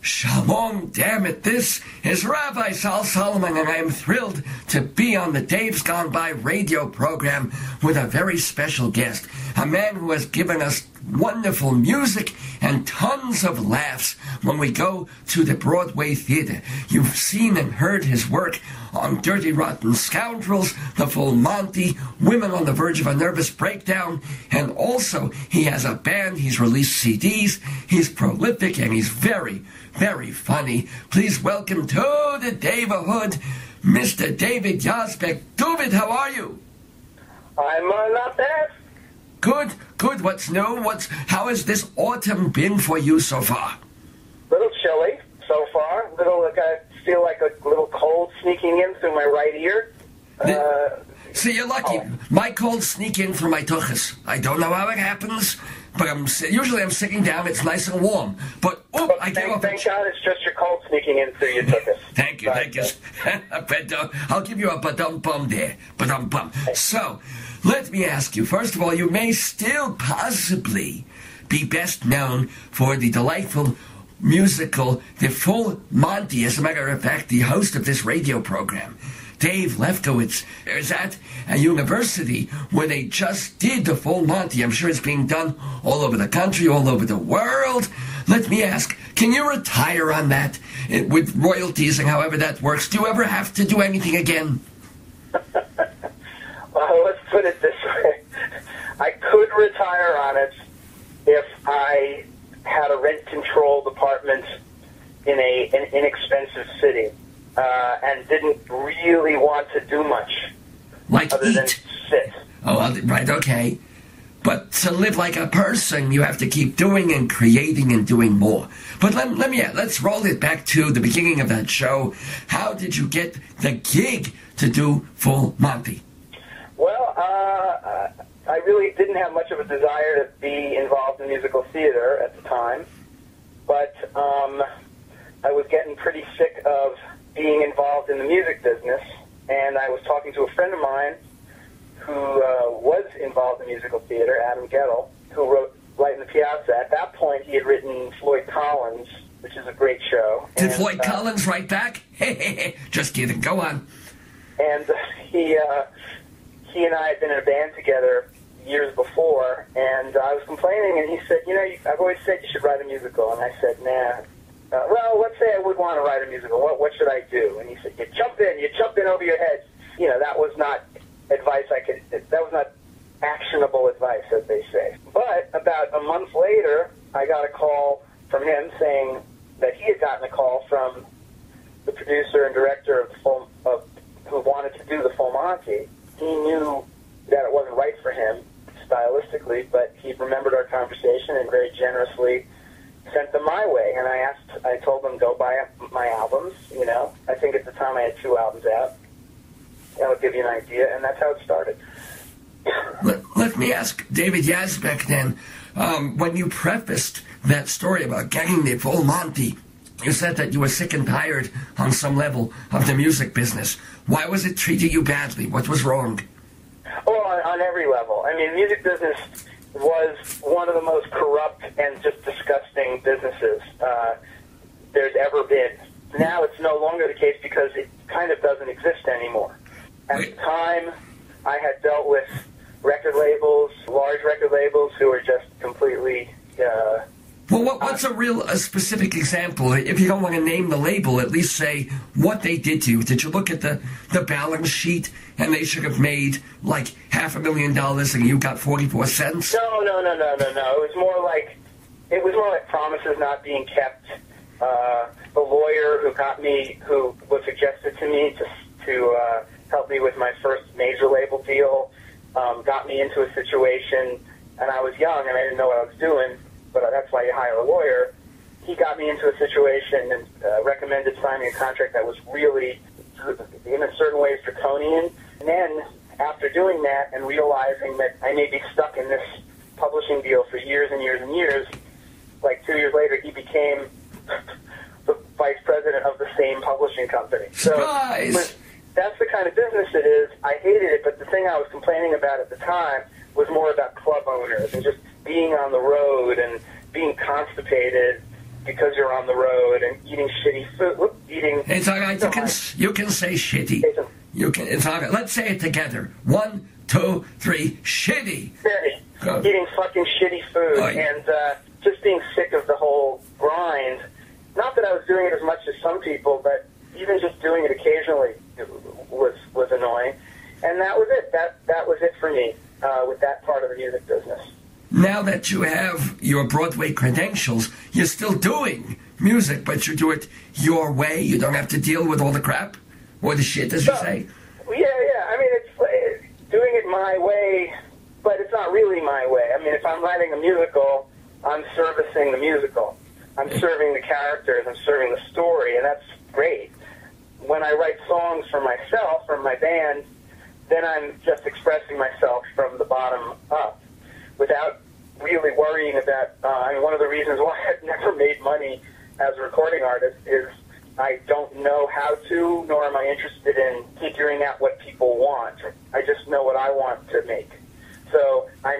Shalom, damn it. This is Rabbi Sol Solomon, and I am thrilled to be on the Dave's Gone By radio program with a very special guest, a man who has given us wonderful music and tons of laughs when we go to the Broadway theater. You've seen and heard his work on Dirty Rotten Scoundrels, The Full Monty, Women on the Verge of a Nervous Breakdown, and also he has a band, he's released CDs, he's prolific, and he's very, very funny. Please welcome to the Davehood, Mr. David Yazbek. David, how are you? I'm not bad. Good, good. What's new? How has this autumn been for you so far? Little chilly so far. I feel like a little cold sneaking in through my right ear. See, you're lucky. My colds sneak in through my tuchus. I don't know how it happens, but usually I'm sitting down. It's nice and warm. But I get up. Thank God it's just your cold sneaking in through your tuchus. Thank you, thank you. I'll give you a ba-dum-bum there. Ba-dum-bum. So, let me ask you, first of all, you may still possibly be best known for the delightful musical The Full Monty. As a matter of fact, the host of this radio program, Dave Lefkowitz, is at a university where they just did The Full Monty. I'm sure it's being done all over the country, all over the world. Let me ask, can you retire on that with royalties and however that works? Do you ever have to do anything again? Well, let's put it this way. I could retire on it if I had a rent-controlled apartment in an inexpensive city and didn't really want to do much other than sit. Oh, right, okay. But to live like a person, you have to keep doing and creating and doing more. But let's roll it back to the beginning of that show. How did you get the gig to do Full Monty? Well, I really didn't have much of a desire to be involved in musical theater at the time, but I was getting pretty sick of being involved in the music business, and I was talking to a friend of mine who was involved in musical theater, Adam Gettle, who wrote Light in the Piazza. At that point, he had written Floyd Collins, which is a great show. Did Floyd Collins write back? Just kidding. Go on. And he and I had been in a band together years before, and I was complaining, and he said, I've always said you should write a musical. And I said, nah. Well, let's say I would want to write a musical. What should I do? And he said, you jump in over your head. That was not advice that was not actionable advice, as they say. But about a month later, I got a call from him saying that he had gotten a call from the producer and director of who wanted to do The Full Monty. He knew that it wasn't right for him stylistically, but he remembered our conversation and very generously sent them my way. And I told them, go buy my albums. I think at the time I had 2 albums out. That'll give you an idea, and that's how it started. Let me ask David Yazbek then, when you prefaced that story about getting The Full Monty, you said that you were sick and tired on some level of the music business. Why was it treating you badly? What was wrong? Oh, on every level. I mean, music business was one of the most corrupt and just disgusting businesses there's ever been. Now it's no longer the case because it kind of doesn't exist anymore. At the time, I had dealt with record labels, large record labels, who were just completely... Well, what's a specific example? If you don't want to name the label, at least say what they did to you. Did you look at the balance sheet and they should have made like $500,000 and you got 44 cents? No. It was more like promises not being kept. The lawyer who was suggested to me to help me with my first major label deal got me into a situation, and I was young and I didn't know what I was doing. But that's why you hire a lawyer. He got me into a situation and recommended signing a contract that was really, in a certain way, draconian. And then, after doing that and realizing that I may be stuck in this publishing deal for years and years and years, like 2 years later, he became the vice president of the same publishing company. Surprise! So that's the kind of business it is. I hated it, but the thing I was complaining about at the time was more about club owners and just being on the road and being constipated because you're on the road and eating shitty food, It's all right. You can say shitty. It's all right. Let's say it together. 1, 2, 3. Shitty. Eating fucking shitty food and just being sick of the whole grind. Not that I was doing it as much as some people, but even just doing it occasionally was annoying. And that was it. That was it for me with that part of the music business. Now that you have your Broadway credentials, you're still doing music, but you do it your way. You don't have to deal with all the crap or the shit, as you say. Yeah. I mean, it's doing it my way, but it's not really my way. I mean, if I'm writing a musical, I'm servicing the musical. I'm serving the characters. I'm serving the story, and that's great. When I write songs for myself, from my band, then I'm just expressing myself from the bottom up without really worrying about, one of the reasons why I've never made money as a recording artist is I don't know how to, nor am I interested in figuring out what people want. I just know what I want to make. So I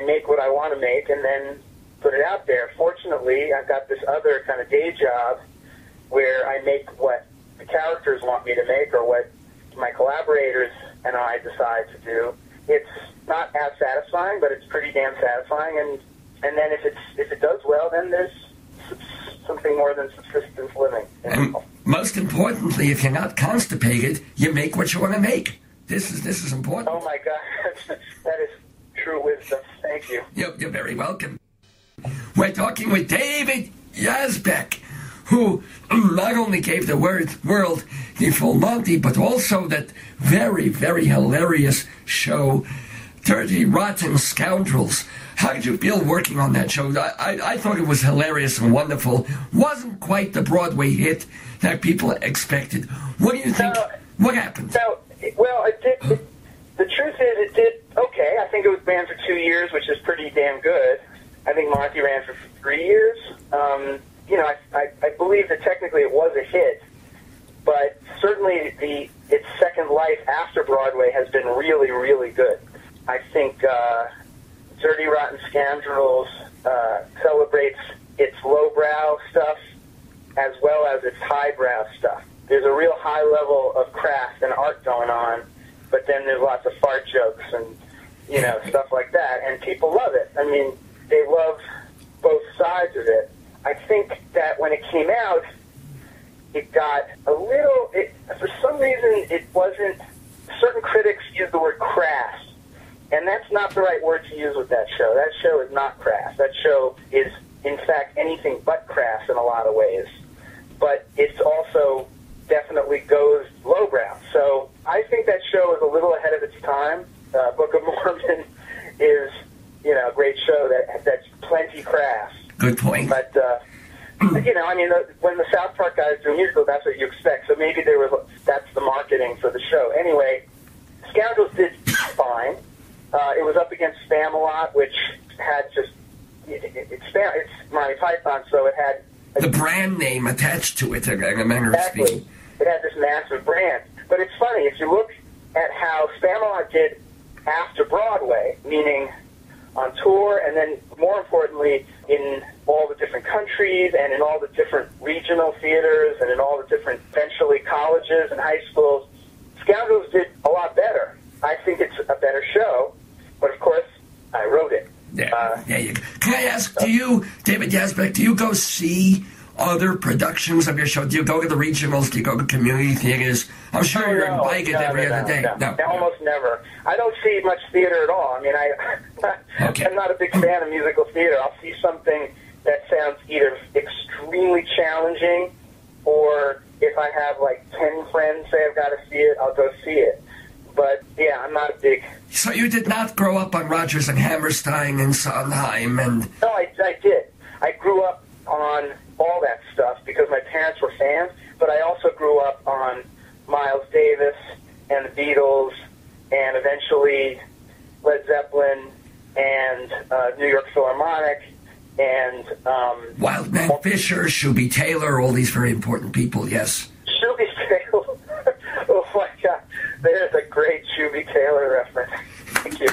make what I want to make and then put it out there. Fortunately, I've got this other kind of day job where I make what the characters want me to make or what my collaborators and I decide to do. It's not as satisfying, but it's pretty damn satisfying. And then if it does well, then there's something more than subsistence living. And most importantly, if you're not constipated, you make what you want to make. This is important. Oh my God, that is true wisdom. Thank you. You're very welcome. We're talking with David Yazbek, who not only gave the world the full Monty, but also that very, very hilarious show, Dirty Rotten Scoundrels. How did you feel working on that show? I thought it was hilarious and wonderful. Wasn't quite the Broadway hit that people expected. What do you think? What happened? Well, it did. The truth is, it did okay. I think it was banned for 2 years, which is pretty damn good. I think Monty ran for 3 years. I believe that technically it was a hit, but certainly its second life after Broadway has been really, really good. I think Dirty Rotten Scoundrels celebrates its lowbrow stuff as well as its highbrow stuff. There's a real high level of craft and art going on, but then there's lots of fart jokes and, stuff like that, and people love it. I mean, they love both sides of it. I think that when it came out, it got a little, for some reason, it wasn't, certain critics use the word crass, and that's not the right word to use with that show. That show is not crass. That show is, in fact, anything but crass in a lot of ways. But it's also definitely goes lowbrow. So I think that show is a little ahead of its time. Book of Mormon is, a great show that's plenty crass. Good point. But, when the South Park guys do a musical, that's what you expect. So maybe that's the marketing for the show. Anyway, Scoundrels did fine. It was up against Spamalot, which had just, it's Monty Python, so it had the brand name attached to it, in a manner of speaking. It had this massive brand. But it's funny, if you look at how Spamalot did after Broadway, meaning on tour, and then more importantly, in all the different countries and in all the different regional theaters and in all the different, eventually, colleges and high schools, Scoundrels did a lot better. I think it's a better show, but of course, I wrote it. Yeah. Can I ask, do you, David Yazbek, do you go see other productions of your show? Do you go to the regionals? Do you go to community theaters? I'm sure you're invited every other day. No, almost never. I don't see much theater at all. I mean, I'm not a big fan of musical theater. I'll see something that sounds either extremely challenging, or if I have like 10 friends say I've got to see it, I'll go see it. But yeah, I'm not a big... So you did not grow up on Rodgers and Hammerstein and Sondheim and... No, I did. I grew up on all that stuff because my parents were fans, but I also grew up on Miles Davis and the Beatles and eventually Led Zeppelin and New York Philharmonic and... Wildman Fisher, Shuby Taylor, all these very important people, yes. Shuby Taylor. Oh my God. There's a great Shuby Taylor reference. Thank you.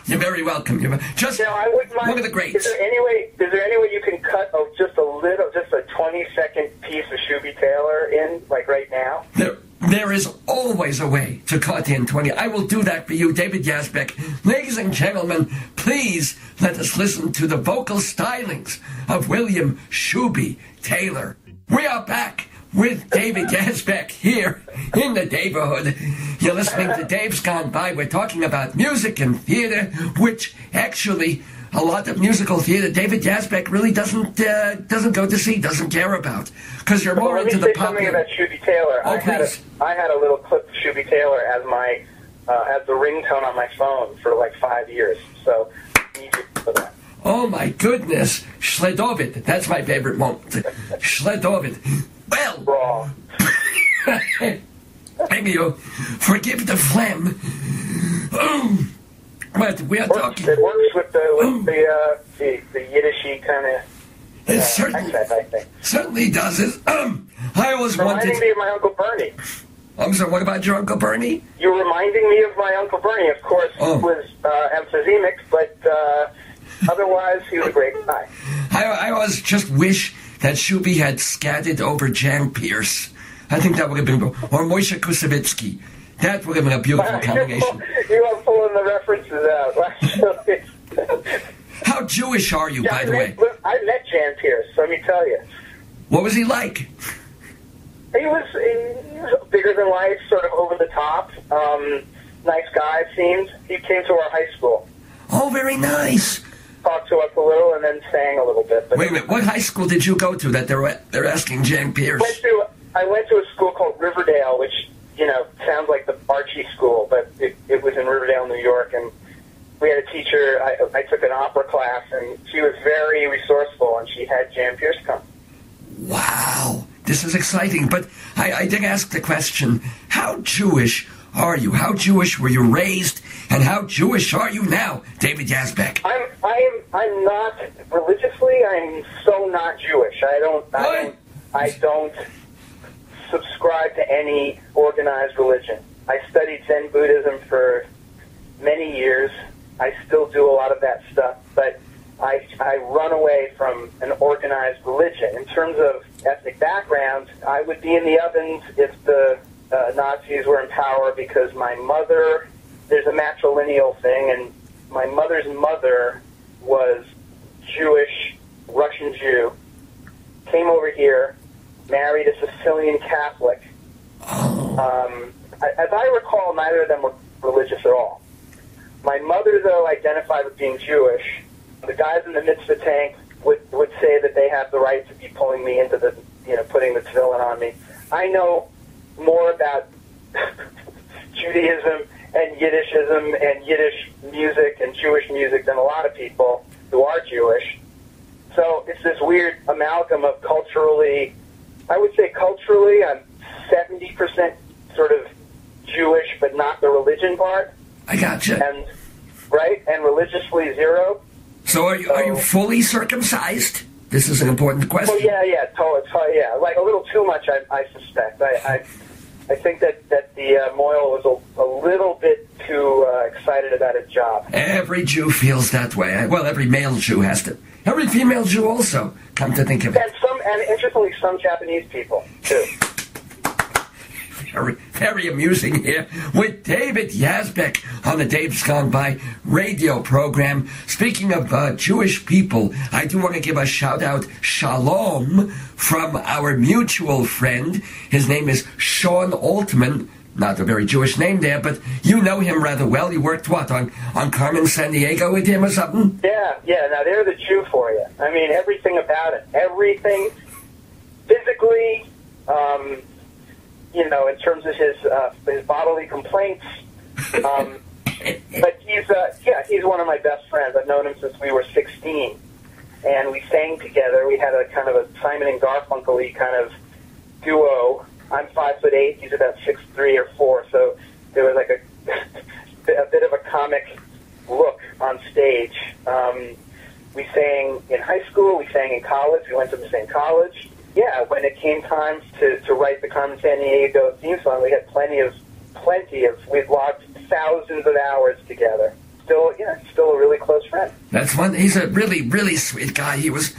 You're very welcome. Just I wouldn't mind. One of the greats. Is there any way you can cut just a 20-second piece of Shuby Taylor in, like right now? There is always a way to cut in 20. I will do that for you, David Yazbek. Ladies and gentlemen, please let us listen to the vocal stylings of William Shuby Taylor. We are back with David Yazbek here in the neighborhood. You're listening to Dave's Gone By. We're talking about music and theater, which actually a lot of musical theater David Yazbek really doesn't go to see, doesn't care about, because you're more into the popular. Let me say something about Shuby Taylor. Oh, please. I had a little clip of Shuby Taylor as my as the ringtone on my phone for like 5 years. So I need you for that. Oh my goodness, Shledovit. That's my favorite moment. Shledovit. Well, Wrong. maybe you forgive the phlegm. But we are talking. It works with the Yiddishy kind of. It certainly, accent, I think. certainly does it. I always Reminding wanted. me of my Uncle Bernie. I'm sorry. What about your Uncle Bernie? You're reminding me of my Uncle Bernie. Of course, he was emphysemic, but otherwise he was a great guy. I always just wish that Shuby had scattered over Jan Pierce. I think that would have been, or Moshe Kusevitsky. That would have been a beautiful combination. You are pulling the references out. How Jewish are you, by the way? I met Jan Pierce, let me tell you. What was he like? He was bigger than life, sort of over the top. Nice guy, it seemed. He came to our high school. Oh, very nice. Talked to us a little and then sang a little bit. But Wait a minute. What high school did you go to that they're asking Jan Pierce? I went to a school called Riverdale, which, sounds like the Archie school, but it was in Riverdale, New York, and we had a teacher. I took an opera class, and she was very resourceful, and she had Jan Pierce come. Wow. This is exciting. But I did ask the question, how Jewish are you? How Jewish were you raised? And how Jewish are you now, David Yazbek? I'm not religiously. I'm so not Jewish. I don't subscribe to any organized religion. I studied Zen Buddhism for many years. I still do a lot of that stuff, but I run away from an organized religion. In terms of ethnic background, I would be in the ovens if the Nazis were in power, because my mother, there's a matrilineal thing, and my mother's mother was Jewish, Russian Jew, came over here, married a Sicilian Catholic. As I recall, neither of them were religious at all. My mother, though, identified with being Jewish. The guys in the mitzvah tank would say that they have the right to be pulling me into the, putting the tefillin on me. I know more about Judaism and Yiddishism and Yiddish music and Jewish music than a lot of people who are Jewish. So it's this weird amalgam of culturally, I would say culturally, I'm 70% sort of Jewish, but not the religion part. I gotcha. And religiously zero. So are you fully circumcised? This is an important question. Well, yeah, totally, yeah. Like a little too much, I suspect. I think that the Moyle was a little bit too excited about his job. Every Jew feels that way. Well, every male Jew has to. Every female Jew also, come to think of it. And interestingly, some Japanese people, too. Very, very amusing here with David Yazbek on the Dave's Gone By radio program. Speaking of Jewish people, I do want to give a shout-out, shalom, from our mutual friend. His name is Sean Altman. Not a very Jewish name there, but you know him rather well. You worked, on Carmen Sandiego with him or something? Yeah. Now, they're the Jew for you. I mean, everything about it. Everything physically, in terms of his bodily complaints. But he's one of my best friends. I've known him since we were 16. And we sang together. We had a kind of a Simon and Garfunkel-y kind of duo. I'm 5'8", he's about 6'3" or 4, so there was like a bit of a comic look on stage. We sang in high school, we sang in college, we went to the same college. Yeah, when it came time to write the Carmen Sandiego theme song, we had plenty of, we'd logged thousands of hours together. Still a really close friend. That's one. He's a really, really sweet guy. He was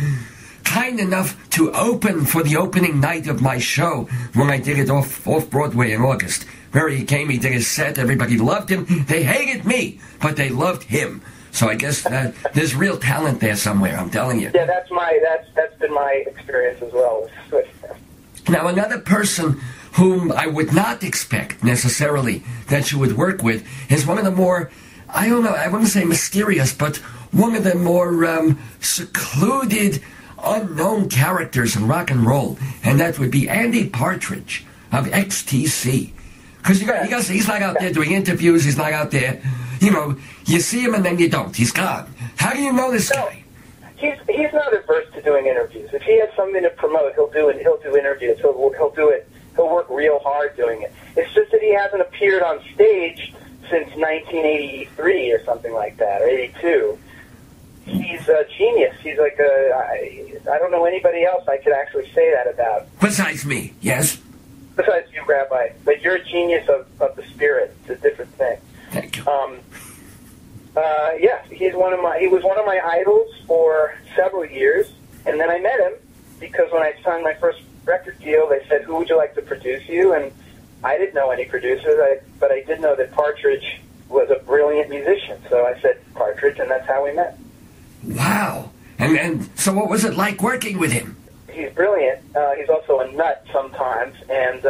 kind enough to open for the opening night of my show when I did it off Broadway in August. Where he came, he did his set, everybody loved him. They hated me, but they loved him. So I guess there's real talent there somewhere, I'm telling you. Yeah, that's been my experience as well. Now, another person whom I would not expect necessarily that you would work with is one of the more, I don't know, I wouldn't say mysterious, but one of the more secluded, unknown characters in rock and roll, and that would be Andy Partridge of XTC. Because he's not out there doing interviews, he's not out there, you see him and then you don't. He's gone. How do you know this guy? He's not averse to doing interviews. If he has something to promote, he'll do interviews. He'll do it. He'll work real hard doing it. It's just that he hasn't appeared on stage since 1983 or something like that, or 82. He's a genius. He's like I don't know anybody else I could actually say that about. Besides me, yes? Besides you, Rabbi. But you're a genius of the spirit. It's a different thing. Thank you. Yeah, he was one of my idols for several years, and then I met him because when I signed my first record deal, they said, "Who would you like to produce you?" And I didn't know any producers, but I did know that Partridge was a brilliant musician, so I said Partridge, and that's how we met. Wow! And so, what was it like working with him? He's brilliant. He's also a nut sometimes, and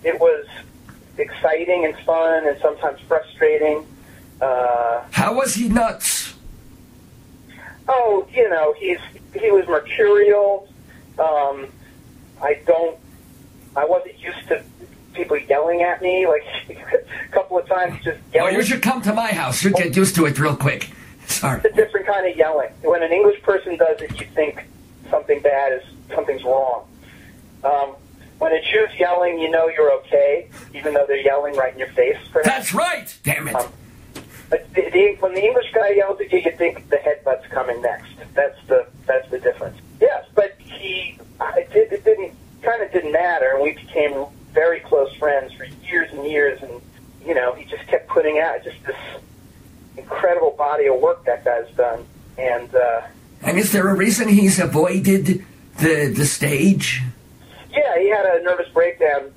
it was exciting and fun, and sometimes frustrating. How was he nuts? Oh, he was mercurial. I wasn't used to people yelling at me, like a couple of times just yelling. Oh, you should come to my house. You'd get used to it real quick. Sorry. It's a different kind of yelling. When an English person does it, you think something's wrong. When a Jew's yelling, you know you're okay, even though they're yelling right in your face. Perhaps. That's right! Damn it. When the English guy yells at you, you think the headbutt's coming next. That's the difference. Yes, but it didn't matter, and we became very close friends for years and years, and he just kept putting out just this incredible body of work that guy's done, And is there a reason he's avoided the stage? Yeah, he had a nervous breakdown.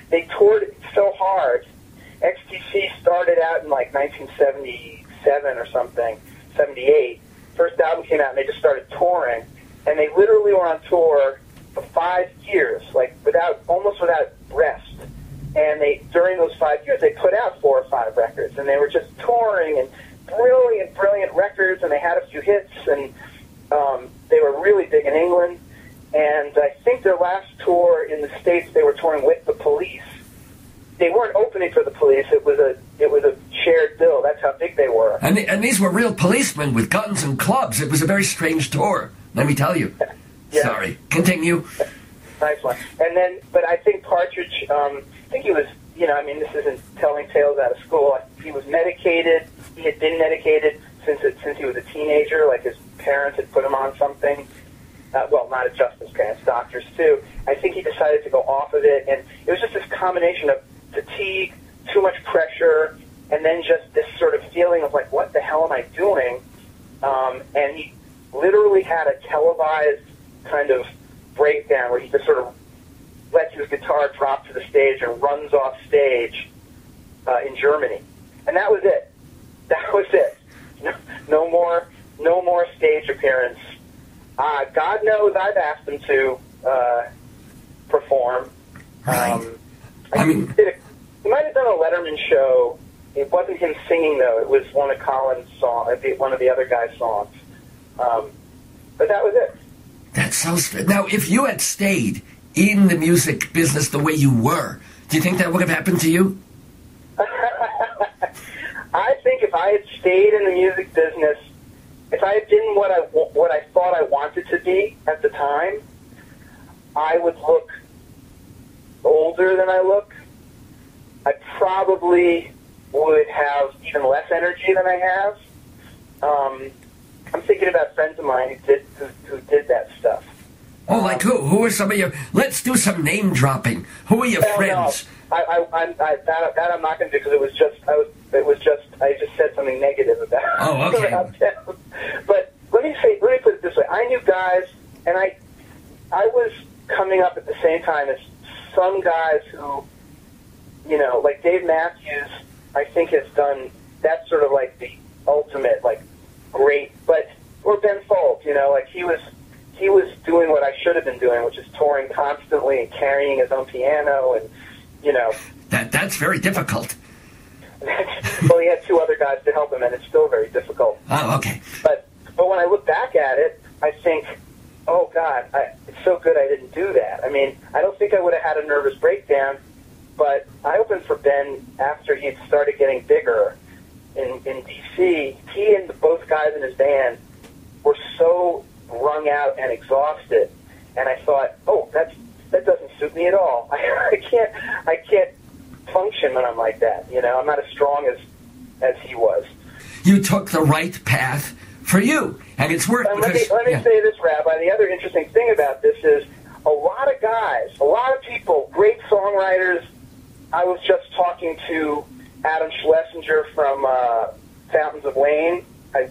They toured so hard. XTC started out in like 1977 or something, 78. First album came out and they just started touring. And they literally were on tour for 5 years, like almost without rest. And during those 5 years, they put out 4 or 5 records. And they were just touring and brilliant records. And they had a few hits. And they were really big in England. And I think their last tour in the States, they were touring with the Police. They weren't opening for the Police. It was a shared bill. That's how big they were. And these were real policemen with guns and clubs. It was a very strange tour, let me tell you. Yeah. Sorry. Continue. Nice one. And then, but I think Partridge, I think he was, this isn't telling tales out of school. He was medicated. He had been medicated since he was a teenager. Like his parents had put him on something. Well, not just his parents, doctors too. I think he decided to go off of it, and it was just this combination of fatigue, too much pressure, and then just this sort of feeling of like, what the hell am I doing? And he literally had a televised kind of breakdown where he just sort of lets his guitar drop to the stage and runs off stage in Germany. And that was it. That was it. No more stage appearance. God knows I've asked him to perform. Right. He might have done a Letterman show. It wasn't him singing, though. It was one of Colin's songs, one of the other guy's songs. But that was it. That sounds... Now, if you had stayed in the music business the way you were, do you think that would have happened to you? I think if I had stayed in the music business, if I had been what I thought I wanted to be at the time, I would look older than I look. I probably would have even less energy than I have. I'm thinking about friends of mine who did that stuff. Oh, like who? Who are some of your... Let's do some name dropping. Who are your friends? No. That I'm not going to do because I just said something negative about. Oh, okay. About them. But let me put it this way: I knew guys And I was coming up at the same time as some guys who, you know, like Dave Matthews, I think has done, that's sort of like the ultimate, like, great, but, or Ben Folds, you know, like he was doing what I should have been doing, which is touring constantly and carrying his own piano and, you know. That's very difficult. Well, he had two other guys to help him, and it's still very difficult. Oh, okay. But when I look back at it, I think, oh, God, it's so good I didn't do that. I mean, I don't think I would have had a nervous breakdown, but I opened for Ben after he had started getting bigger in D.C. He and both guys in his band were so wrung out and exhausted, and I thought, oh, that doesn't suit me at all. I can't function when I'm like that. You know, I'm not as strong as he was. You took the right path for you, and it's worked. Let me say this, Rabbi. The other interesting thing about this is a lot of guys, a lot of people, great songwriters. I was just talking to Adam Schlesinger from Fountains of Wayne. I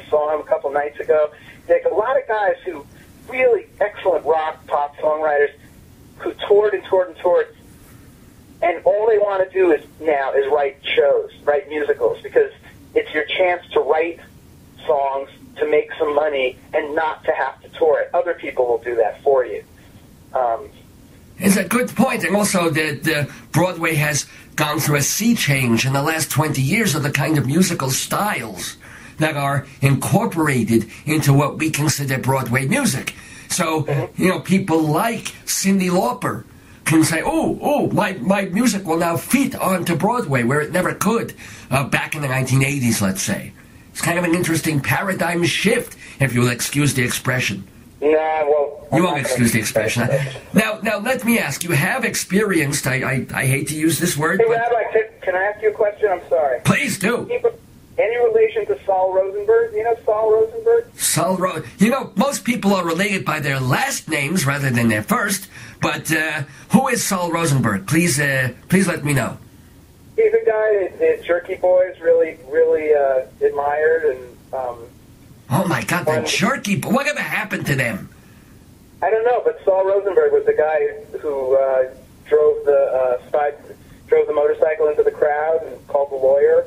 saw him a couple nights ago. Like a lot of guys who really excellent rock, pop songwriters who toured and toured and toured, and all they want to do is write shows, write musicals, because it's your chance to write songs, to make some money, and not to have to tour it. Other people will do that for you. It's a good point, and also that Broadway has gone through a sea change in the last 20 years of the kind of musical styles that are incorporated into what we consider Broadway music. So, you know, people like Cyndi Lauper can say, my music will now fit onto Broadway, where it never could back in the 1980s, let's say. It's kind of an interesting paradigm shift, if you'll excuse the expression. Nah, well... You won't excuse the expression. Now, let me ask, you have experienced, I hate to use this word, Hey, but... Rabbi, can I ask you a question? I'm sorry. Please do. Any relation to Saul Rosenberg? You know Saul Rosenberg? You know, most people are related by their last names rather than their first, but who is Saul Rosenberg? Please let me know. He's a guy that Jerky Boys really admired, and oh my God, the Jerky Boys! Whatever happened to them? I don't know, but Saul Rosenberg was the guy who drove the motorcycle into the crowd and called the lawyer.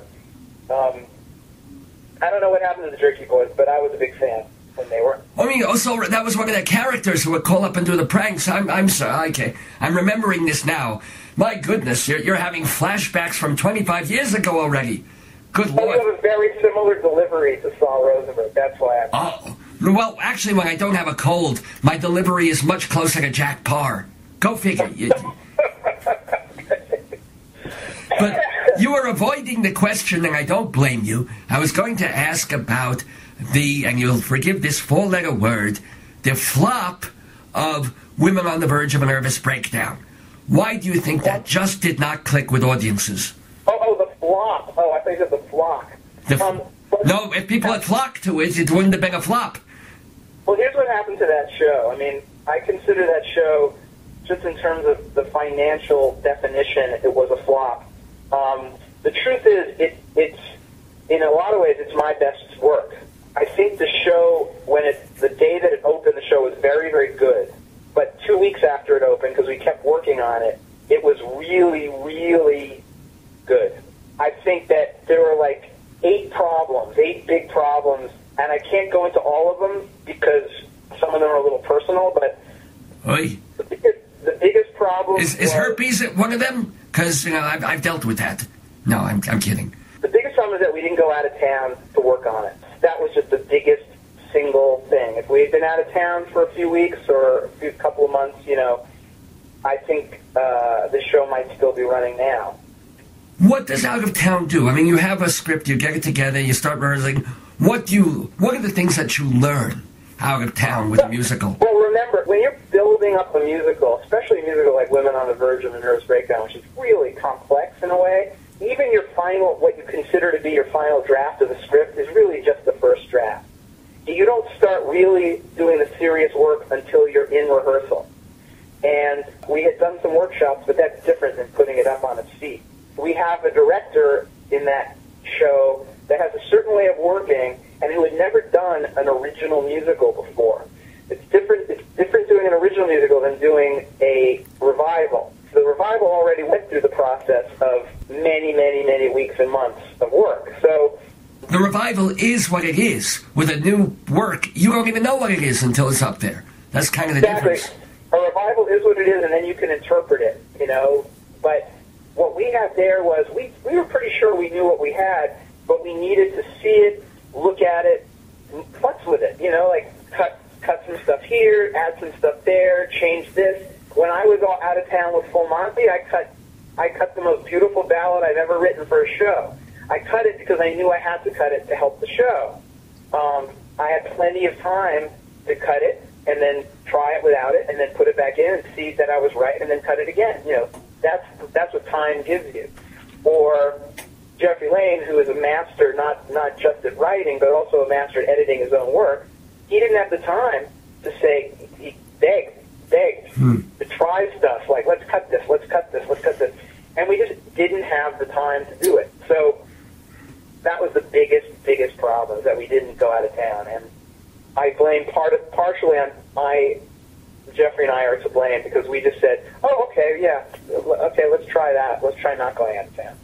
I don't know what happened to the Jerky Boys, but I was a big fan when they were. I mean, also that was one of their characters who would call up and do the pranks. I'm sorry. Okay, I'm remembering this now. My goodness, you're having flashbacks from 25 years ago already. Good Lord. I have a very similar delivery to Saul Rosenberg. That's why Oh, well, actually, when I don't have a cold, my delivery is much closer to Jack Parr. Go figure. But you were avoiding the question, and I don't blame you. I was going to ask about and you'll forgive this four-letter word, the flop of Women on the Verge of a Nervous Breakdown. Why do you think that just did not click with audiences? Oh, the flop. Oh, I think it's the flock. No, if people had flocked to it, it wouldn't have been a flop. Well, here's what happened to that show. I mean, I consider that show, just in terms of the financial definition, it was a flop. The truth is, it's in a lot of ways, it's my best work. I think the show, the day that it opened, the show was very, very good. But 2 weeks after it opened, because we kept working on it, it was really, really good. I think that there were like 8 big problems, and I can't go into all of them because some of them are a little personal, but the biggest problem is herpes one of them? Because, you know, I've dealt with that. No, I'm kidding. The biggest problem is that we didn't go out of town to work on it. That was just the biggest single thing. If we had been out of town for a few weeks or a couple of months, you know, I think this show might still be running now. What does out of town do? I mean, you have a script, you get it together, you start rehearsing. What are the things that you learn out of town with a musical? Well, remember, when you're building up a musical, especially a musical like Women on the Verge of a Nervous Breakdown, which is really complex in a way, even your final, what you consider to be your final draft of the script, is really just the first draft. You don't start really doing the serious work until you're in rehearsal. And we had done some workshops, but that's different than putting it up on its feet. We have a director in that show that has a certain way of working and who had never done an original musical before. It's different. It's different doing an original musical than doing a revival. The revival already went through the process of many, many, many weeks and months of work. So the revival is what it is. With a new work, you don't even know what it is until it's up there. That's kind of the difference. A revival is what it is, and then you can interpret it, you know. But what we had there was we were pretty sure we knew what we had, but we needed to see it, look at it, futz with it, you know, like cut some stuff here, add some stuff there, change this. When I was all out of town with Full Monty, I cut the most beautiful ballad I've ever written for a show. I cut it because I knew I had to cut it to help the show. I had plenty of time to cut it and then try it without it and then put it back in and see that I was right and then cut it again. You know, that's what time gives you. Or Jeffrey Lane, who is a master not just at writing but also a master at editing his own work, he didn't have the time to say, he begged to try stuff like, let's cut this. And we just didn't have the time to do it. So that was the biggest problem, is that we didn't go out of town. And I blame partially on Jeffrey and I are to blame, because we just said, oh, okay, yeah, okay, let's try that. Let's try not going out of town.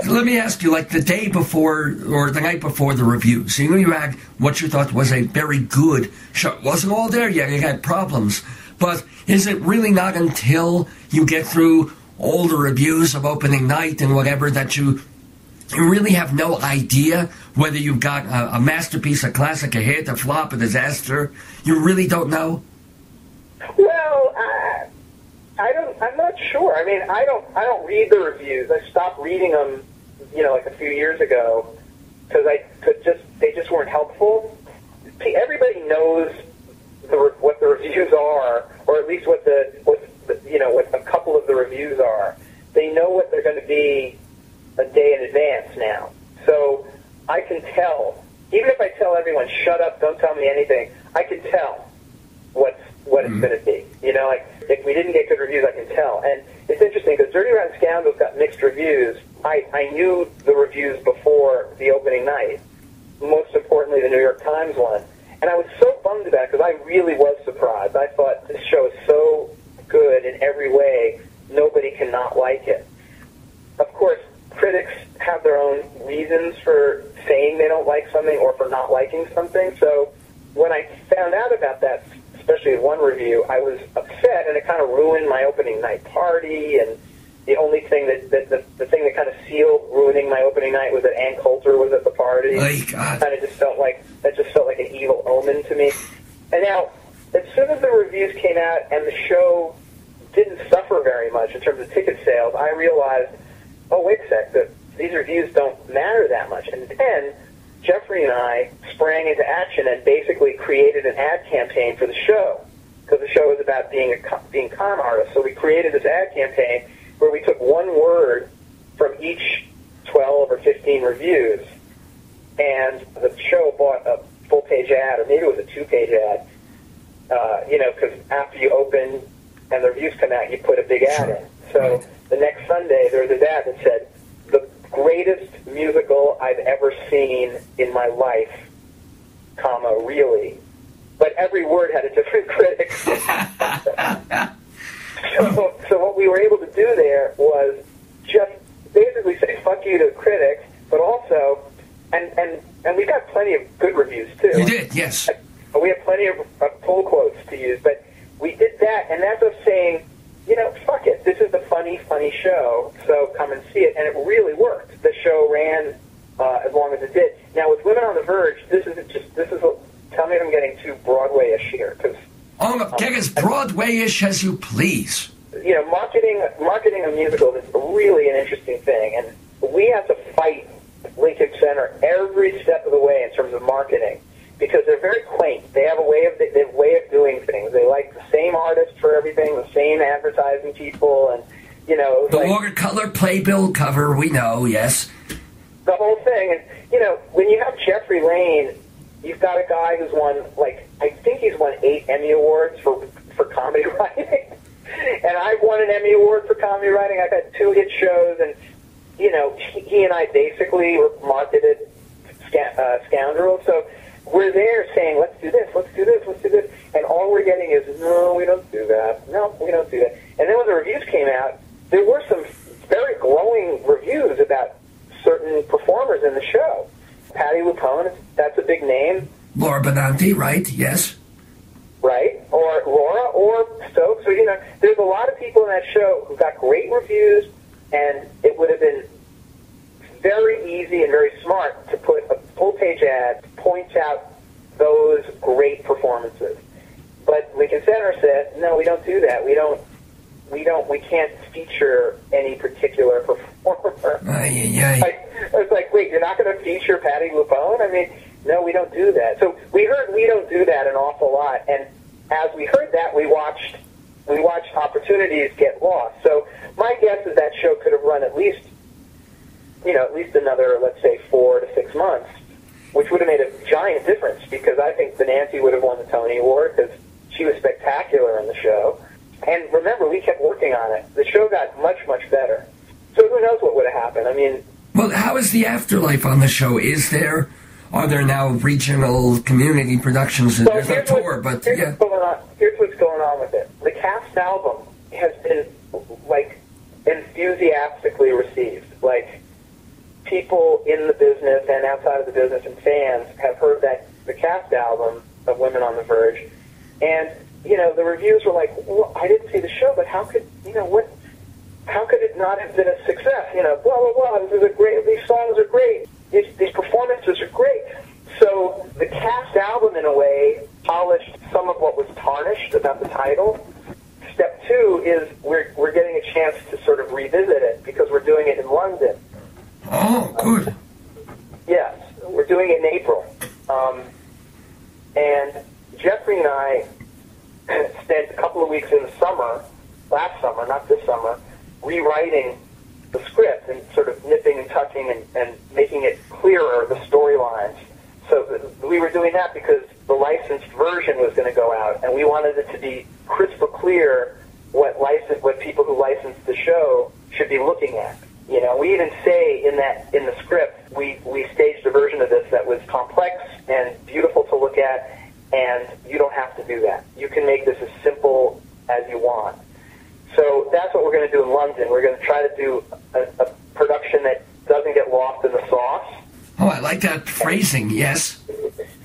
Let me ask you, like the day before or the night before the review, so you had what you thought was a very good show. It wasn't all there yet, you had problems. But is it really not until you get through all the reviews of opening night and whatever that you really have no idea whether you've got a masterpiece, a classic, a hit, a flop, a disaster? You really don't know? Well, I'm not sure. I mean, I don't read the reviews. I stopped reading them, you know, like a few years ago, because they just weren't helpful. Everybody knows what the reviews are, or at least what a couple of the reviews are. They know what they're going to be a day in advance now. So I can tell, even if I tell everyone, shut up, don't tell me anything, I can tell what it's going to be. You know, like, if we didn't get good reviews, I can tell. And it's interesting, because Dirty Rotten Scoundrels got mixed reviews. I knew the reviews before the opening night, most importantly the New York Times one. And I was so bummed about it, because I really was surprised. I thought this show is so good in every way, nobody can not like it. Of course, critics have their own reasons for saying they don't like something or for not liking something. So when I found out about that, especially in one review, I was upset, and it kind of ruined my opening night party. And the only thing the thing that kind of sealed ruining my opening night was that Ann Coulter was at the party. Oh, God. Kind of just felt like an evil omen to me. And now, as soon as the reviews came out and the show didn't suffer very much in terms of ticket sales, I realized, oh, wait a sec, that these reviews don't matter that much. And then Jeffrey and I sprang into action and basically created an ad campaign for the show, because the show is about being con artists. So we created this ad campaign where we took one word from each 12 or 15 reviews, and the show bought a full-page ad, or maybe it was a two-page ad, you know, because after you open and the reviews come out, you put a big ad in. So the next Sunday, there was this ad that said, the greatest musical I've ever seen in my life, comma, really. But every word had a different critic. So what we were able to do there was just basically say fuck you to critics, but also, and we got plenty of good reviews too. You did, yes. We have plenty of pull quotes to use, but we did that, and that's us saying, you know, fuck it, this is a funny show, so come and see it, and it really worked. The show ran as long as it did. Now with Women on the Verge, tell me if I'm getting too Broadway-ish here, because get as Broadway-ish as you please. You know, marketing a musical is really an interesting thing, and we have to fight Lincoln Center every step of the way in terms of marketing, because they're very quaint. They have a way of doing things. They like the same artist for everything, the same advertising people, and you know the watercolor playbill cover. We know, yes, the whole thing. And you know, when you have Jeffrey Lane, you've got a guy who's won, like, I think he's won 8 Emmy Awards for comedy writing. And I've won an Emmy Award for comedy writing. I've had 2 hit shows, and, you know, he and I basically marketed Scoundrels. So we're there saying, let's do this, let's do this, let's do this, and all we're getting is, no, we don't do that, no, we don't do that. And then when the reviews came out, there were some very glowing reviews about certain performers in the show. Patti LuPone, that's a big name. Laura Benanti, right? Yes. Right, or Laura, or Stokes, or, you know, there's a lot of people in that show who got great reviews, and it would have been very easy and very smart to put a full-page ad to point out those great performances. But Lincoln Center said, no, we don't do that. We can't feature any particular performer. It's like, wait, you're not going to feature Patti LuPone? I mean, no, we don't do that. So we heard we don't do that an awful lot, and as we heard that, we watched opportunities get lost. So my guess is that show could have run at least another, let's say, 4 to 6 months, which would have made a giant difference, because I think Benanti would have won the Tony Award because she was spectacular in the show. And remember, we kept working on it. The show got much, much better. So who knows what would have happened? I mean... Well, how is the afterlife on the show? Are there now regional community productions? So there's a tour, but... Here's what's going on with it. The cast album has been, like, enthusiastically received. Like, people in the business and outside of the business and fans have heard that the cast album of Women on the Verge, and, you know, the reviews were like, well, I didn't see the show, but how could it not have been a success? You know, blah, blah, blah, these songs are great, these performances are great. So the cast album, in a way, polished some of what was tarnished about the title. Step 2 is we're getting a chance to sort of revisit it, because we're doing it in London. Oh, good. Yes, we're doing it in April. And Jeffrey and I spent a couple of weeks in the summer, last summer, not this summer, rewriting the script and sort of nipping and tucking and making it clearer, the storylines. So we were doing that because the licensed version was going to go out, and we wanted it to be crystal clear what people who licensed the show should be looking at. You know, we even say in the script, we staged a version of this that was complex and beautiful to look at, and you don't have to do that. You can make this as simple as you want. So that's what we're going to do in London. We're going to try to do a production that doesn't get lost in the sauce. Oh, I like that phrasing, yes.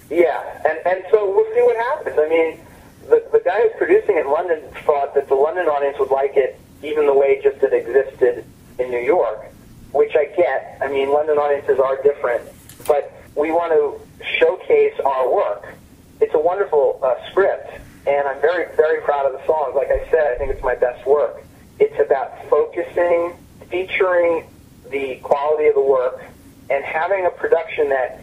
Yeah, and so we'll see what happens. I mean, the guy who's producing it in London thought that the London audience would like it even the way just it existed in New York, which I get. I mean, London audiences are different, but we want to showcase our work. It's a wonderful script, and I'm very, very proud of the songs. Like I said, I think it's my best work. It's about focusing, featuring the quality of the work, and having a production that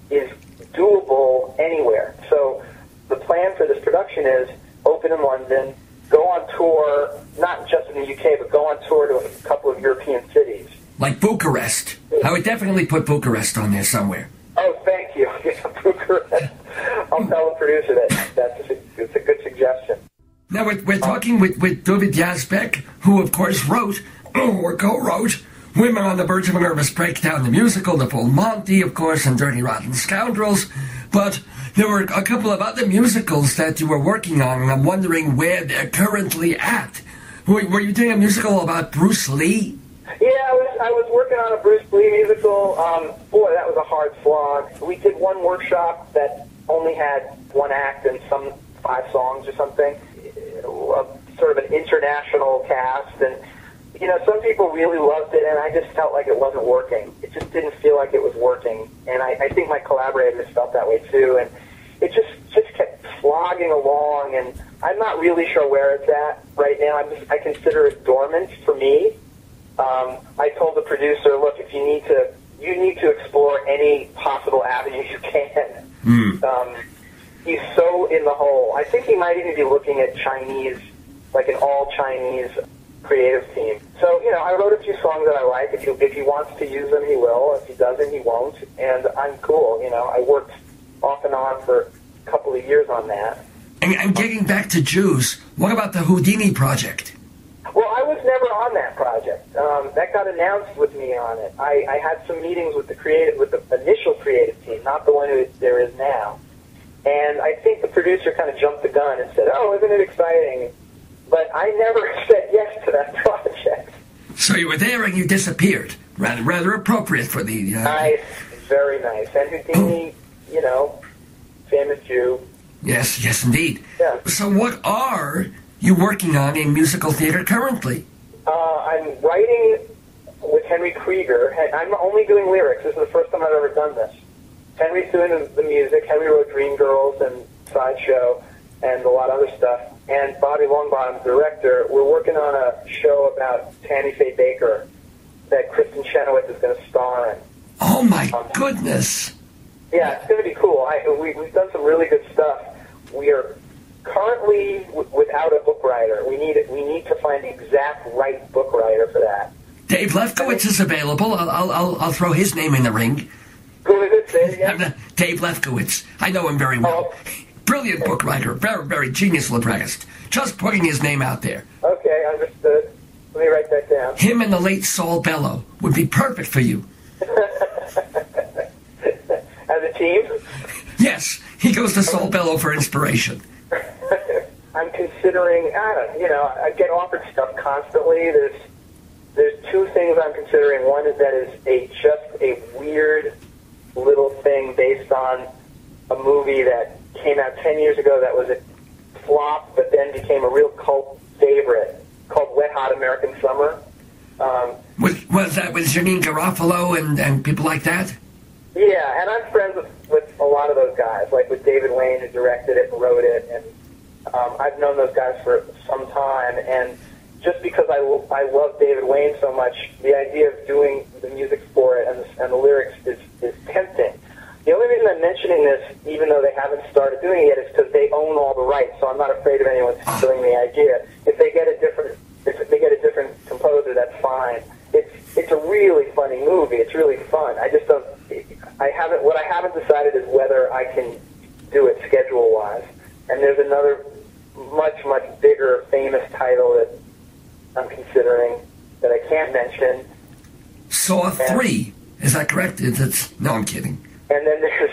is doable anywhere. So the plan for this production is open in London, go on tour, not just in the UK, but go on tour to a couple of European cities. Like Bucharest. I would definitely put Bucharest on there somewhere. Oh, thank you. Bucharest. I'll tell the producer it's a good suggestion. Now, we're talking with David Yazbek, who, of course, wrote, or co-wrote, Women on the Verge of a Nervous Breakdown, the musical, the full Monty, of course, and Dirty Rotten Scoundrels. But there were a couple of other musicals that you were working on, and I'm wondering where they're currently at. Were you doing a musical about Bruce Lee? Yeah, I was working on a Bruce Lee musical. Boy, that was a hard slog. We did one workshop that only had one act and 5 songs or something, sort of an international cast, and you know, some people really loved it, and I just felt like it wasn't working. It just didn't feel like it was working, and I think my collaborators felt that way too, and it just kept slogging along, and I'm not really sure where it's at right now. I consider it dormant for me. I told the producer, look, if you need to explore any possible avenue you can. He's so in the hole. I think he might even be looking at Chinese, like an all-Chinese creative team. So, you know, I wrote a few songs that I like. If he wants to use them, he will. If he doesn't, he won't. And I'm cool. You know, I worked off and on for a couple of years on that. And getting back to Jews, what about the Houdini project? Well, I was never on that project. That got announced with me on it. I had some meetings with the initial creative team, not the one who there is now. And I think the producer kind of jumped the gun and said, "Oh, isn't it exciting?" But I never said yes to that project. So you were there and you disappeared. Rather appropriate for the... Nice, very nice. And Houdini, you know, famous Jew. Yes, indeed. Yeah. So what are you working on in musical theater currently? I'm writing with Henry Krieger. I'm only doing lyrics. This is the first time I've ever done this. Henry's doing the music. Henry wrote Dreamgirls and Sideshow and a lot of other stuff. And Bobby Longbottom's director. We're working on a show about Tammy Faye Baker that Kristen Chenoweth is going to star in. Oh, my goodness. Yeah, it's going to be cool. We've done some really good stuff. We are currently without a book writer. We need to find the exact right book writer for that. Dave Lefkowitz is available. I'll throw his name in the ring. Who is it? Say it again. Dave Lefkowitz. I know him very well. Brilliant book writer. Very, very genius librettist. Just putting his name out there. Okay, understood. Let me write that down. Him and the late Saul Bellow would be perfect for you. As a team? Yes, he goes to Saul Bellow for inspiration. I'm considering, I get offered stuff constantly. There's two things I'm considering. One is that is just a weird little thing based on a movie that came out 10 years ago that was a flop, but then became a real cult favorite, called Wet Hot American Summer. Was that with Janine Garofalo and people like that? Yeah, and I'm friends with a lot of those guys, like with David Wayne, who directed it and wrote it, and I've known those guys for some time, and just because I love David Wayne so much, the idea of doing the music for it and the lyrics is tempting. The only reason I'm mentioning this, even though they haven't started doing it yet, is because they own all the rights, so I'm not afraid of anyone stealing the idea. If they get a different composer, that's fine. It's a really funny movie. It's really fun. What I haven't decided is whether I can do it schedule-wise. And there's another much, much bigger, famous title that I'm considering that I can't mention. Saw 3. Is that correct? No, I'm kidding. And then there's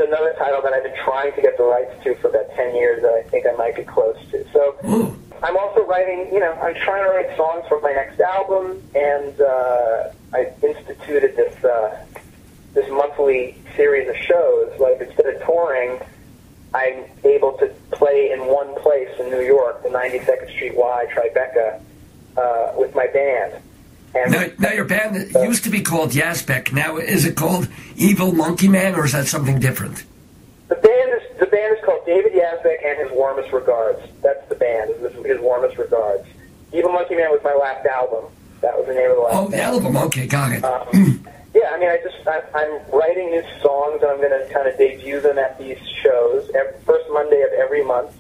another title that I've been trying to get the rights to for about 10 years that I think I might get close to. So I'm also writing, I'm trying to write songs for my next album, and I instituted this monthly series of shows. Like, instead of touring, I'm able to play in one place in New York, the 92nd Street Y Tribeca, with my band. And now your band used to be called Yazbek. Now is it called Evil Monkey Man, or is that something different? The band is called David Yazbek and His Warmest Regards. That's the band. His Warmest Regards. Evil Monkey Man was my last album. That was the name of the last album. Oh, the album. Okay, got it. Yeah, I mean, I'm writing new songs, and I'm going to kind of debut them at these shows. First Monday of every month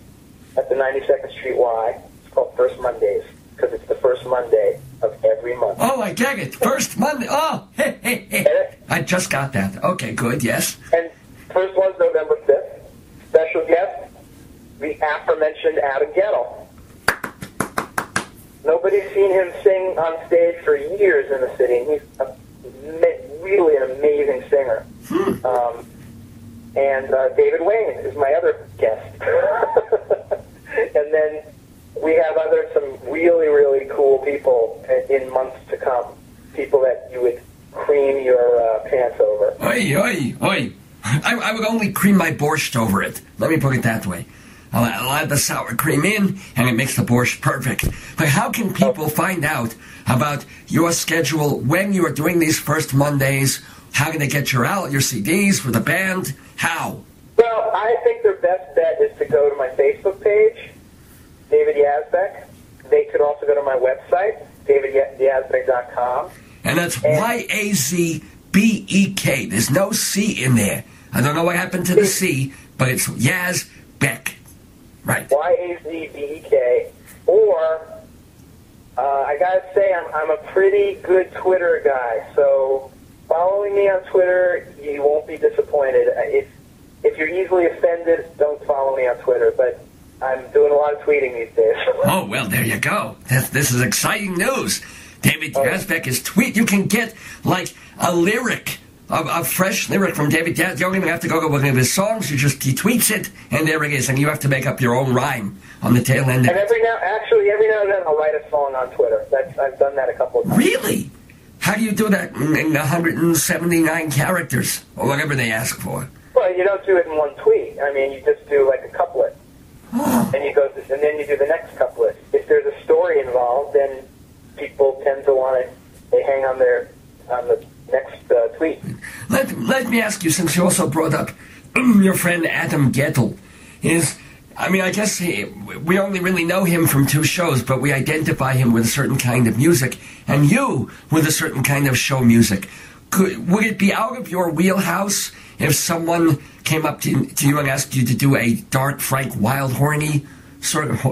at the 92nd Street Y. It's called First Mondays because it's the first Monday of every month. Oh, I get it. First Monday. Oh, hey. I just got that. Okay, good, yes. And first one's November 5th. Special guest, the aforementioned Adam Gettle. Nobody's seen him sing on stage for years in the city. He's really an amazing singer. And David Wayne is my other guest. And then we have some really, really cool people in months to come. People that you would cream your pants over. Oi. I would only cream my borscht over it. Let me put it that way. I'll add the sour cream in, and it makes the borscht perfect. But how can people find out about your schedule, when you are doing these first Mondays? How can they get your CDs for the band? How? Well, I think their best bet is to go to my Facebook page, David Yazbek. They could also go to my website, davidyazbek.com. And that's Yazbek. There's no C in there. I don't know what happened to the C, but it's Yazbek. Right. Yazbek. Or, I gotta say, I'm a pretty good Twitter guy, so following me on Twitter, you won't be disappointed. If you're easily offended, don't follow me on Twitter, but I'm doing a lot of tweeting these days. Oh, well, there you go. This is exciting news. David Yazbek is tweet. You can get, like, a lyric a fresh lyric from David Yazbek. You don't even have to go to one of his songs. He tweets it, and there it is. And you have to make up your own rhyme on the tail end. And every now and then I'll write a song on Twitter. I've done that a couple of times. Really? How do you do that in 179 characters, or whatever they ask for? Well, you don't do it in one tweet. I mean, you just do like a couplet. Oh. And then you do the next couplet. If there's a story involved, then people tend to want to, they hang on the next tweet. Let me ask you, since you also brought up your friend Adam Gettel, I guess we only really know him from 2 shows, but we identify him with a certain kind of music, and you with a certain kind of show music. Would it be out of your wheelhouse if someone came up to you and asked you to do a dark, frank, wild, horny sort of...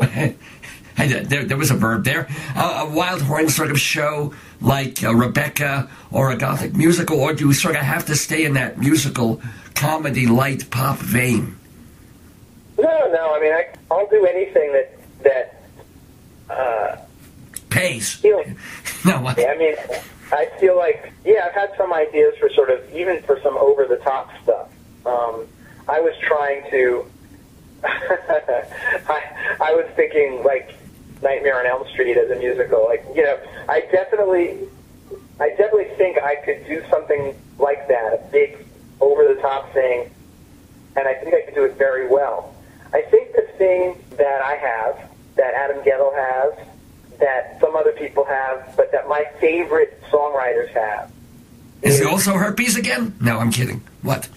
there was a verb there. A wild horn sort of show like Rebecca or a gothic musical, or do you sort of have to stay in that musical, comedy, light pop vein? No. I mean, I'll do anything that pays. No, what? Yeah, I mean, I feel like, I've had some ideas for sort of, even for some over-the-top stuff. I was trying to, I was thinking, like, Nightmare on Elm Street as a musical. Like, I definitely think I could do something like that, a big, over-the-top thing, and I think I could do it very well. I think the thing that I have, that Adam Gettel has, that some other people have, but that my favorite songwriters have. Is it also herpes again? No, I'm kidding. What?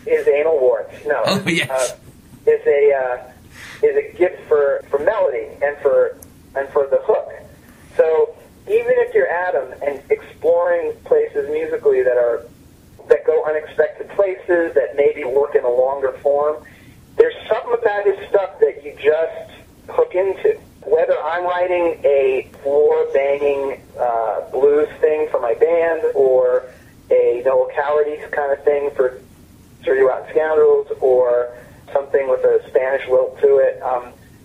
Is anal warts. No. Oh, yes. Is a gift for melody and for the hook. So even if you're Adam and exploring places musically that go unexpected places, that maybe work in a longer form, there's something about his stuff that you just hook into. Whether I'm writing a floor-banging blues thing for my band, or a Noel Cowardly kind of thing for Dirty Rotten Scoundrels, or something with a Spanish lilt to it,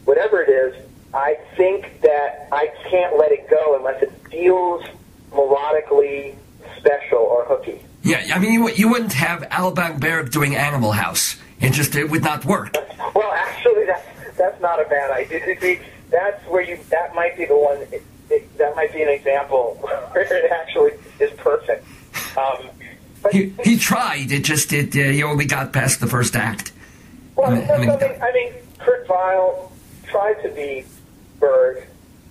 whatever it is, I think that I can't let it go unless it feels melodically special or hooky. Yeah, I mean, you wouldn't have Alban Berg doing Animal House. It would not work. Well, actually, that's not a bad idea. That's where that might be the one, that might be an example where it actually is perfect. But he tried, he only got past the first act. Well, I mean, Kurt Weill tried to be Verge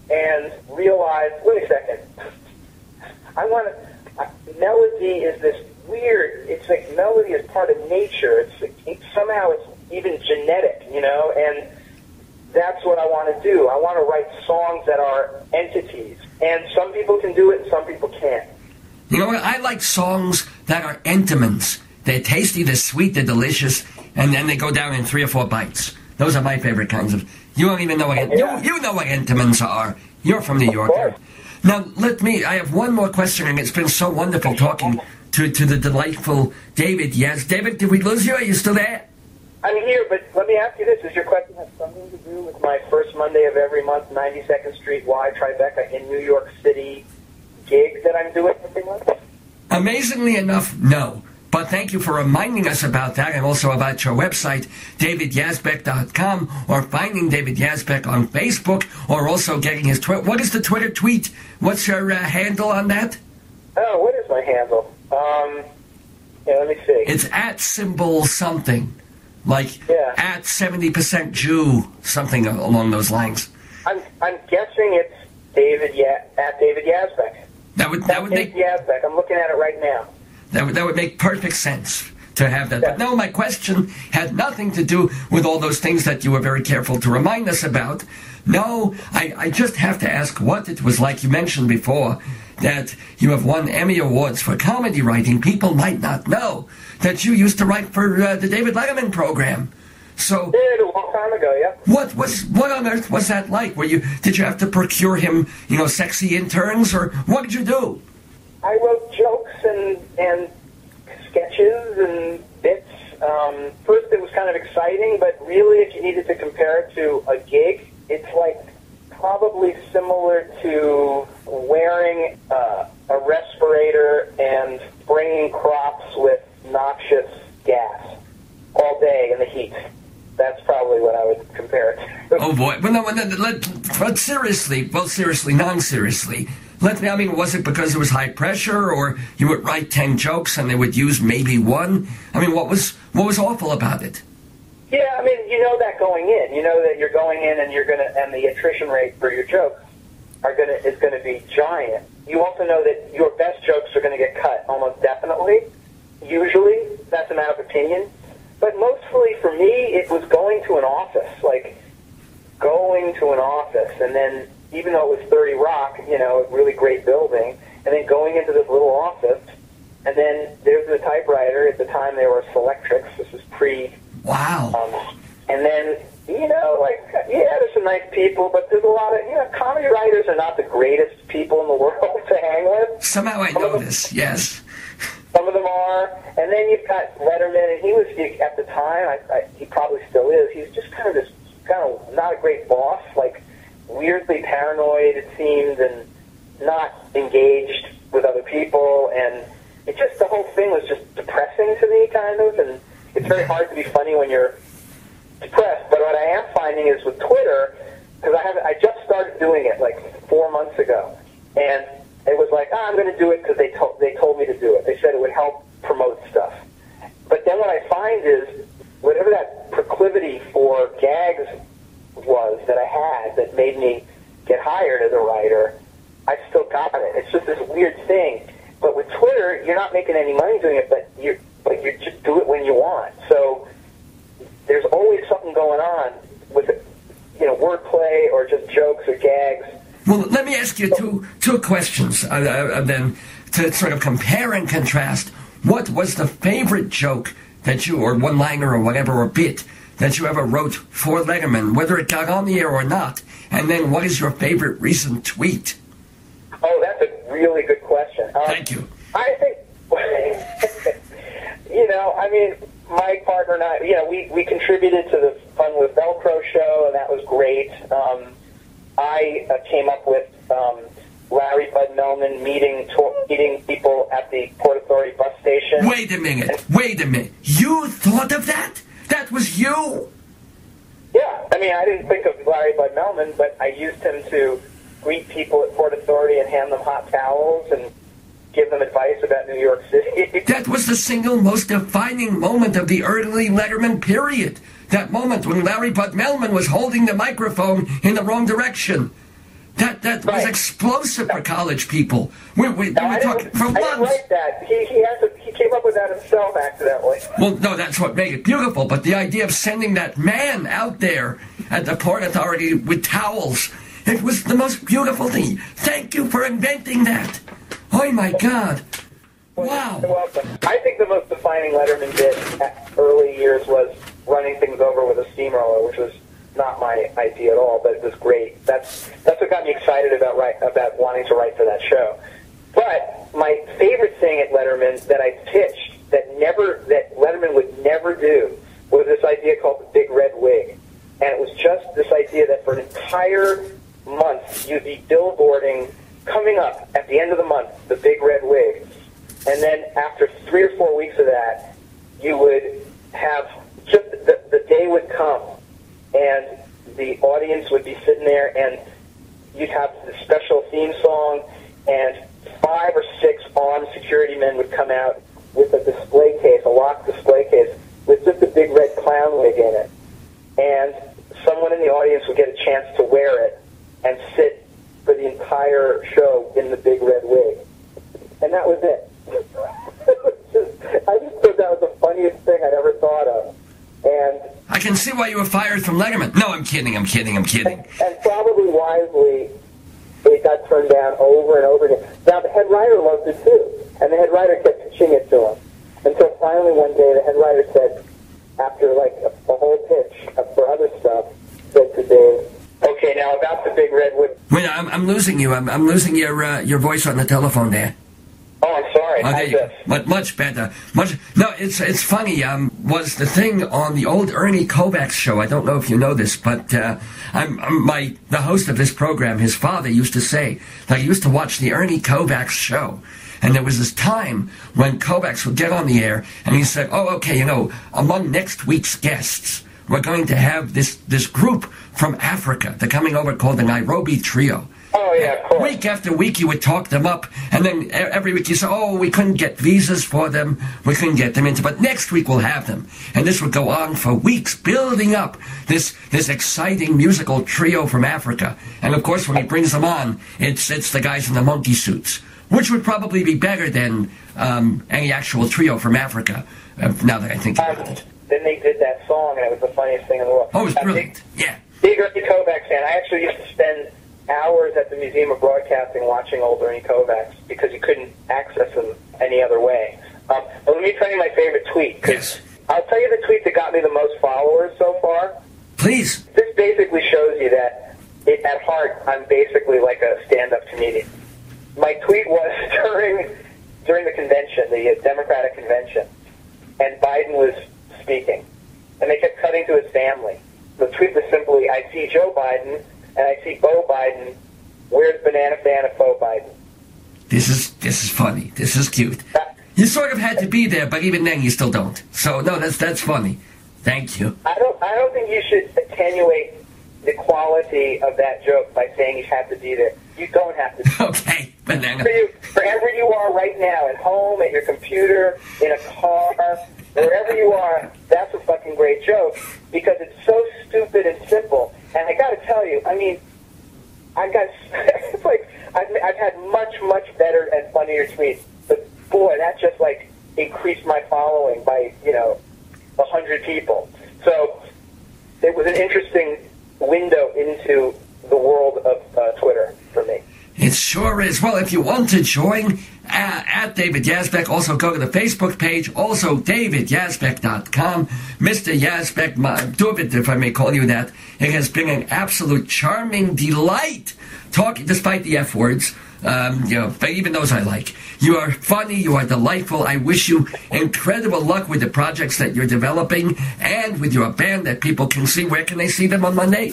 and realized, wait a second, melody is this weird, it's like melody is part of nature, somehow it's even genetic, and that's what I want to do. I want to write songs that are entities, and some people can do it and some people can't. You know what? I like songs that are entomins. They're tasty, they're sweet, they're delicious, and then they go down in 3 or 4 bites. Those are my favorite kinds of... You don't even know what... You know what entomins are. You're from New York. Now, I have one more question, and it's been so wonderful talking to the delightful David. Yes, David, did we lose you? Are you still there? I'm here, but let me ask you this. Does your question have something to do with my first Monday of every month, 92nd Street Y Tribeca in New York City gig that I'm doing? Amazingly enough, no. But thank you for reminding us about that, and also about your website, davidyazbek.com, or finding David Yazbek on Facebook, or also getting his Twitter. What is the Twitter tweet? What's your handle on that? Oh, what is my handle? Let me see. It's @something. Like at 70% Jew, something along those lines. I'm guessing it's David Yazbek. That would make Yazbek. I'm looking at it right now. That would make perfect sense to have that. But no, my question had nothing to do with all those things that you were very careful to remind us about. No, I just have to ask what it was like. You mentioned before that you have won Emmy Awards for comedy writing. People might not know that you used to write for the David Letterman program. So did a long time ago, yeah. What on earth was that like? Did you have to procure him, sexy interns, or what did you do? I wrote jokes and sketches and bits. First, it was kind of exciting, but really, if you needed to compare it to a gig, it's like probably similar to wearing a a respirator and bringing crops with noxious gas all day in the heat. That's probably what I would compare it to. Oh boy! But seriously, non-seriously. Was it because it was high pressure, or you would write 10 jokes and they would use maybe one? I mean, what was awful about it? Yeah, I mean, you know that going in. You know that you're going in and and the attrition rate for your jokes is gonna be giant. You also know that your best jokes are gonna get cut almost definitely. Usually, that's a matter of opinion. But mostly for me, it was going to an office, and then even though it was 30 Rock, a really great building, and then going into this little office, and then there's the typewriter. At the time, they were Selectrics. This was pre. Wow. And then, there's some nice people, but there's a lot of, comedy writers are not the greatest people in the world to hang with. Somehow I know this, yes. Some of them are. And then you've got Letterman, and he was, at the time, he probably still is, he's just kind of not a great boss, weirdly paranoid, it seemed, and not engaged with other people, and the whole thing was just depressing to me, kind of, and it's very hard to be funny when you're depressed. But what I am finding is with Twitter, because I just started doing it 4 months ago, and it was I'm going to do it because they told me to do it. They said it would help promote stuff. But then what I find is whatever that proclivity for gags was that I had that made me get hired as a writer, I still got it. It's just this weird thing. But with Twitter, you're not making any money doing it, but you just do it when you want. So there's always something going on with wordplay or just jokes or gags. Well, let me ask you two questions then to sort of compare and contrast. What was the favorite joke that you, or one-liner or whatever, or bit, that you ever wrote for Letterman, whether it got on the air or not? And then what is your favorite recent tweet? Oh, that's a really good question. Thank you. I think, my partner and I, we contributed to the Fun with Velcro show, and that was great. I came up with Larry Bud Melman meeting people at the Port Authority bus station. Wait a minute. You thought of that? That was you? Yeah. I didn't think of Larry Bud Melman, but I used him to greet people at Port Authority and hand them hot towels and give them advice about New York City. That was the single most defining moment of the early Letterman period. That moment when Larry Bud Melman was holding the microphone in the wrong direction. That right. Was explosive for college people. We were talking for months. I didn't write that. He came up with that himself accidentally. Well, no, that's what made it beautiful. But the idea of sending that man out there at the Port Authority with towels, it was the most beautiful thing. Thank you for inventing that. Oh, my God. Wow. You're welcome. I think the most defining Letterman bit at early years was running things over with a steamroller, which was not my idea at all, but it was great. That's what got me excited about wanting to write for that show. But my favorite thing at Letterman that I pitched that Letterman would never do was this idea called the Big Red Wig. And it was just this idea that for an entire month you'd be billboarding coming up at the end of the month, the Big Red Wig. And then after 3 or 4 weeks of that, you would have just the day would come, and the audience would be sitting there, and you'd have the special theme song, and 5 or 6 armed security men would come out with a display case, a locked display case, with just a big red clown wig in it. And someone in the audience would get a chance to wear it and sit for the entire show in the big red wig. And that was it. I just thought that was the funniest thing I'd ever thought of. And I can see why you were fired from Letterman. No, I'm kidding. And probably wisely, it got turned down over and over again. Now, the head writer loved it too. And the head writer kept pitching it to him. Until finally one day, the head writer said, after a whole pitch for other stuff, said to Dave, okay, now about the Big Red Wig. Wait, I'm losing you. I'm losing your voice on the telephone there. Oh, I'm sorry. Okay, much better. No, it's funny. was the thing on the old Ernie Kovacs show. I don't know if you know this, but the host of this program, his father used to say that he used to watch the Ernie Kovacs show. And there was this time when Kovacs would get on the air, and he said, oh, okay, among next week's guests, we're going to have this group from Africa. They're coming over called the Nairobi Trio. Oh, yeah, of course. Week after week, you would talk them up, and then every week you say, oh, we couldn't get visas for them, we couldn't get them into, but next week we'll have them. And this would go on for weeks, building up this exciting musical trio from Africa. And, of course, when he brings them on, it's the guys in the monkey suits, which would probably be better than any actual trio from Africa, now that I think about it. Then they did that song, and it was the funniest thing in the world. Oh, it was brilliant, yeah. Big Ernie Kovacs fan. I actually used to spend hours at the Museum of Broadcasting watching old Ernie Kovacs because you couldn't access them any other way. But let me tell you my favorite tweet. Yes. I'll tell you the tweet that got me the most followers so far. Please. This basically shows you that at heart I'm basically like a stand-up comedian. My tweet was during the convention, the Democratic convention, and Biden was speaking, and they kept cutting to his family. The tweet was simply, I see Joe Biden, and I see Bo Biden. Where's Banana Fana Faux Biden? This is funny. This is cute. You sort of had to be there, but even then you still don't. So no, that's funny. Thank you. I don't think you should attenuate the quality of that joke by saying you have to be there. You don't have to be there. Okay, Banana. Wherever you are right now, at home, at your computer, in a car, wherever you are, that's a fucking great joke because it's so stupid and simple. And I got to tell you, I mean, it's like I've had much better and funnier tweets, but boy, that just like increased my following by 100 people. So it was an interesting window into the world of Twitter for me. It sure is. Well, if you want to join at David Yazbek, also go to the Facebook page, also davidyazbek.com. Mr. Yazbek, David, if I may call you that, it has been an absolute charming delight talking, despite the F words, but even those I like. You are funny, you are delightful. I wish you incredible luck with the projects that you're developing and with your band that people can see. Where can they see them on Monday?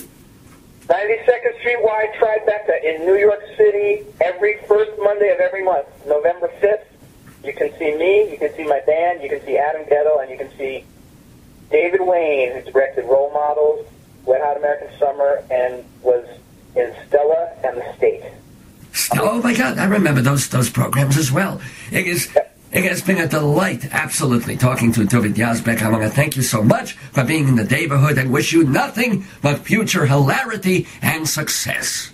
92nd Street Y Tribeca in New York City every first Monday of every month. November 5th, you can see me, you can see my band, you can see Adam Gettle, and you can see David Wayne, who directed Role Models, Wet Hot American Summer, and was in Stella and the State. Oh, my God, I remember those programs as well. It has been a delight, absolutely, talking to David Yazbek. I want to thank you so much for being in the neighborhood and wish you nothing but future hilarity and success.